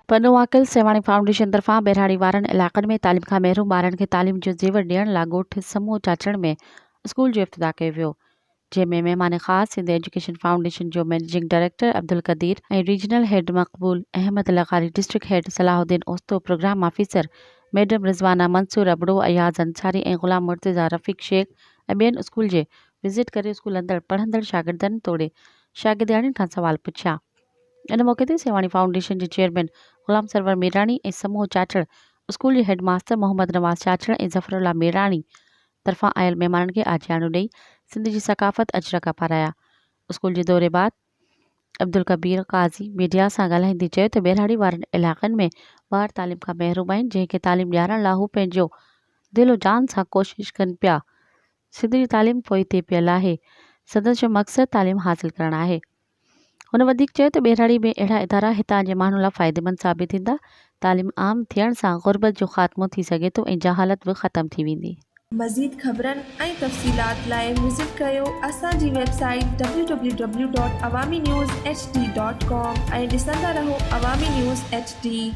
पन्नो Vakil सेवाणी foundation तरफ़ां बेराड़ी वारनि इलाक़नि में तालीम खां महरूम ॿारनि खे तालीम जो ज़ेवर ॾियण लाइ ॻोठ समूह चाचड़ में स्कूल जो इफ़्तिताह कयो वियो, जंहिंमें महिमान ख़ासि सिंध एजुकेशन फाउंडेशन जो मैनेजिंग डायरेक्टर अब्दुल क़दीर ऐं रीजनल हेड मक़बूल अहमद लग़ारी, district head Salahuddin Osto, programme officer madam Rizwana Mansoor Abro, Ayaz Ansari ऐं ग़ुलाम मुर्तज़ा रफ़ीक शेख ऐं ॿियनि स्कूल जे विज़िट करे स्कूल अंदरि पढ़ंदड़ शागिर्दनि तोड़े शागिर्दियाणियुनि खां सवाल पुछिया। इन मौके ते सेवाणी फाउंडेशन जे चेयरमैन ग़ुलाम सरवर मेराणी ऐं समूह चाचड़ स्कूल जे हेड मास्टर मोहम्मद नवाज़ चाचड़ ऐं ज़फ़रुल्ला मेराणी तरफ़ां आयल महिमाननि खे आजियाणो ॾेई सिंध जी सकाफ़त अजरका पाराया। स्कूल जे दौरे बाद अब्दुल कबीर काज़ी मीडिया सां ॻाल्हाईंदे चयो त बेराड़ी वारनि इलाक़नि में ॿार तालीम खां महरूम आहिनि, जंहिंखे तालीम ॾियारण लाइ हू पंहिंजो दिलो जान सां कोशिशि कनि पिया। सिंध जी तालीम पोइते पियल आहे, संदसि जो मक़सदु तालीम हासिल करणु आहे। हुन वधीक चयो त बेराड़ी में अहिड़ा इदारा हितां जे माण्हुनि लाइ फ़ाइदेमंद साबित थींदा। तालीम आम थियण सां ग़ुर्बत जो ख़ात्मो थी सघे थो ऐं जहालत बि ख़तमु थी वेंदी। मज़ीद ख़बरनि ऐं तफ़सीलात लाइ विज़िट कयो असांजी वेबसाइट www.awamiNewsHD.com ऐं ॾिसंदा रहो अवामी न्यूज़ HD।